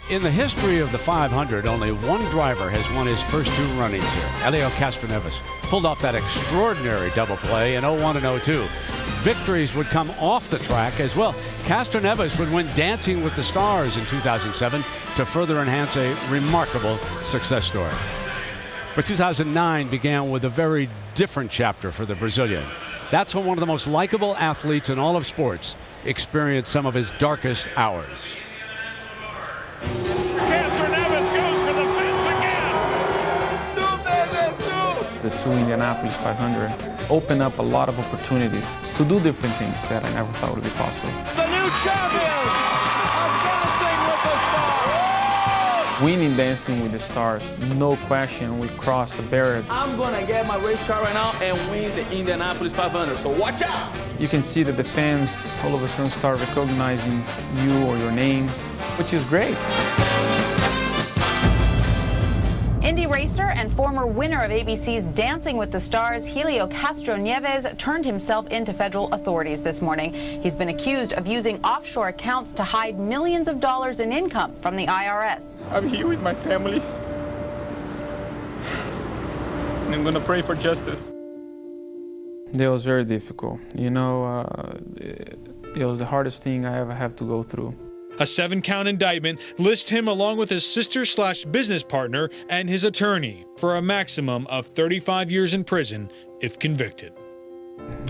In the history of the 500, only one driver has won his first two run-ins here. Helio Castroneves pulled off that extraordinary double play in 01 and 02. Victories would come off the track as well. Castroneves would win Dancing with the Stars in 2007 to further enhance a remarkable success story. But 2009 began with a very different chapter for the Brazilian. That's when one of the most likable athletes in all of sports experienced some of his darkest hours. Castroneves goes for the fence again. The two Indianapolis 500 opened up a lot of opportunities to do different things that I never thought would be possible. The new champion of Dancing with the Stars. Winning Dancing with the Stars, no question, we crossed a barrier. I'm gonna get my race car right now and win the Indianapolis 500, so watch out! You can see that the fans all of a sudden start recognizing you or your name, which is great. Indy racer and former winner of ABC's Dancing with the Stars, Helio Castroneves, turned himself into federal authorities this morning. He's been accused of using offshore accounts to hide millions of dollars in income from the IRS. I'm here with my family, and I'm gonna pray for justice. It was very difficult. You know, it was the hardest thing I ever have to go through. A 7-count indictment lists him along with his sister/business partner and his attorney for a maximum of 35 years in prison if convicted.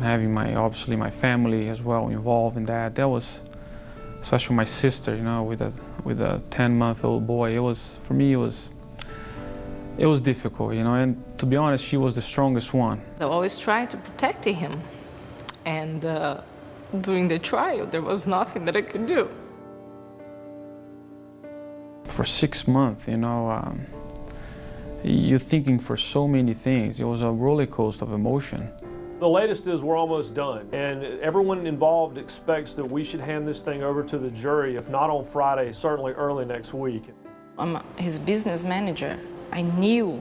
Having obviously my family as well involved in that was, especially my sister, you know, with a 10-month-old boy. It was, for me, it was difficult, you know, and to be honest, she was the strongest one. I always tried to protect him, and during the trial, there was nothing that I could do. For 6 months, you know, you're thinking for so many things. It was a roller coaster of emotion. The latest is we're almost done, and everyone involved expects that we should hand this thing over to the jury, if not on Friday, certainly early next week. I'm his business manager. I knew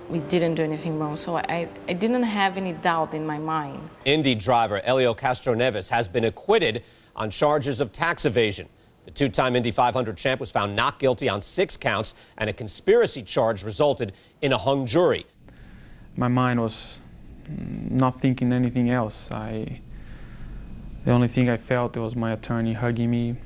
we didn't do anything wrong, so I didn't have any doubt in my mind. Indy driver Helio Castroneves has been acquitted on charges of tax evasion. The two-time Indy 500 champ was found not guilty on 6 counts, and a conspiracy charge resulted in a hung jury. My mind was not thinking anything else. The only thing I felt was my attorney hugging me.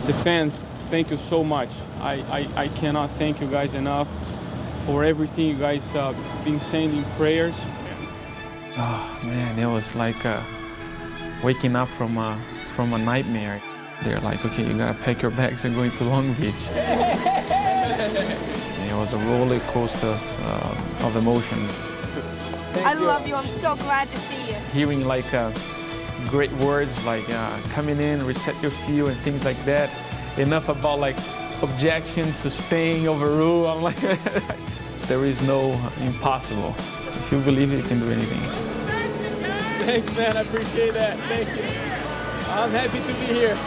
The fans, thank you so much. I cannot thank you guys enough for everything you guys been sending prayers. Oh man, it was like waking up from a nightmare. They're like, okay, you gotta pack your bags and go into Long Beach. It was a roller coaster of emotions. I love you. I'm so glad to see you. Hearing like great words like coming in, reset your fuel and things like that. Enough about like objections to staying overruled. I'm like, there is no impossible. If you believe it, you can do anything. Thanks, man. I appreciate that. Thank you. I'm happy to be here.